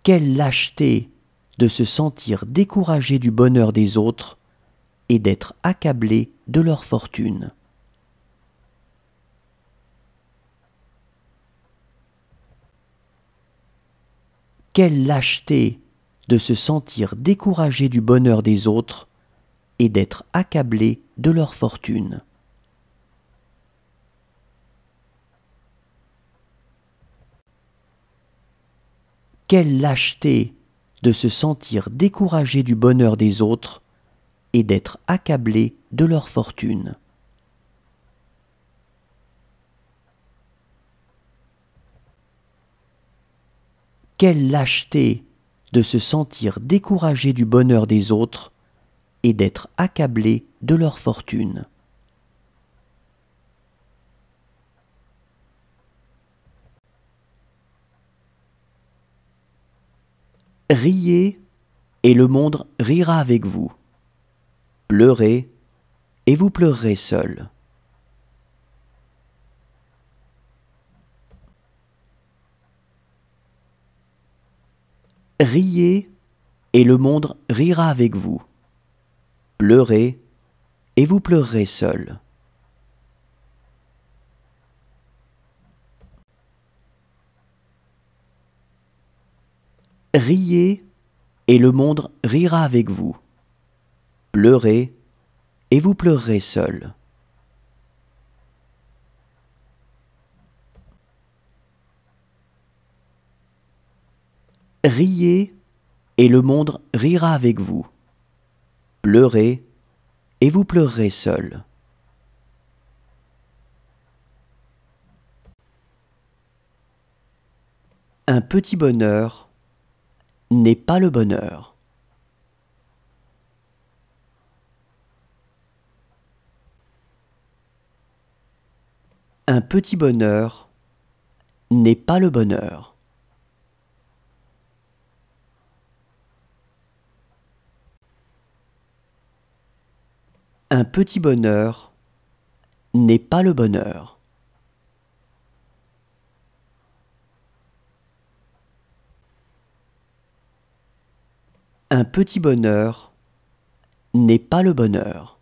Quelle lâcheté de se sentir découragé du bonheur des autres et d'être accablé de leur fortune. Quelle lâcheté de se sentir découragé du bonheur des autres et d'être accablé de leur fortune. Quelle lâcheté de se sentir découragé du bonheur des autres et d'être accablé de leur fortune. Quelle lâcheté de se sentir découragé du bonheur des autres et d'être accablé de leur fortune. Riez et le monde rira avec vous. Pleurez et vous pleurerez seul. Riez et le monde rira avec vous. Pleurez et vous pleurerez seul. Riez et le monde rira avec vous. Pleurez et vous pleurerez seul. Riez et le monde rira avec vous. Pleurez et vous pleurerez seul. Un petit bonheur n'est pas le bonheur. Un petit bonheur n'est pas le bonheur. Un petit bonheur n'est pas le bonheur. Un petit bonheur n'est pas le bonheur.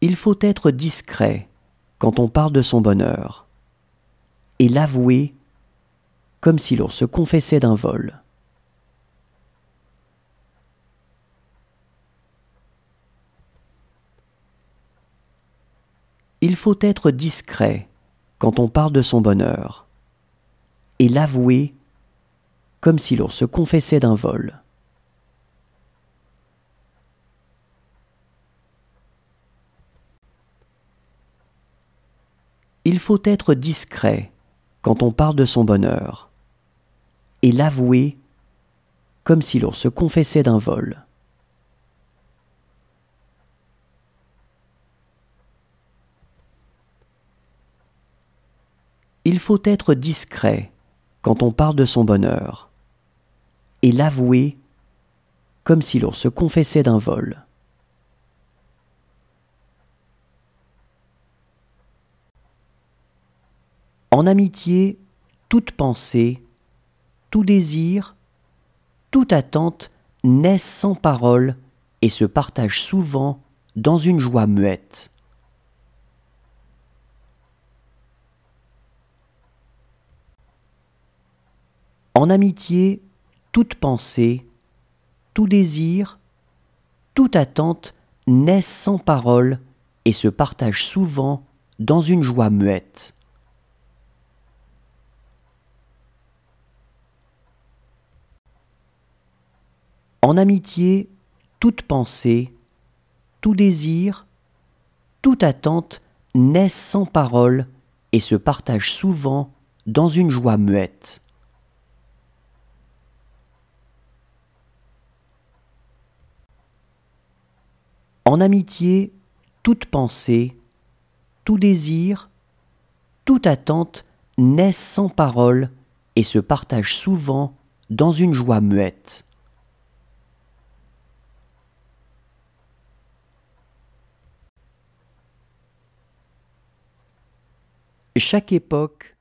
Il faut être discret quand on parle de son bonheur et l'avouer comme si l'on se confessait d'un vol. Il faut être discret quand on parle de son bonheur et l'avouer comme si l'on se confessait d'un vol. Il faut être discret quand on parle de son bonheur et l'avouer comme si l'on se confessait d'un vol. Il faut être discret quand on parle de son bonheur et l'avouer comme si l'on se confessait d'un vol. En amitié, toute pensée, tout désir, toute attente naissent sans parole et se partagent souvent dans une joie muette. En amitié, toute pensée, tout désir, toute attente naissent sans parole et se partagent souvent dans une joie muette. En amitié, toute pensée, tout désir, toute attente naissent sans parole et se partagent souvent dans une joie muette. En amitié, toute pensée, tout désir, toute attente naissent sans parole et se partagent souvent dans une joie muette. Chaque époque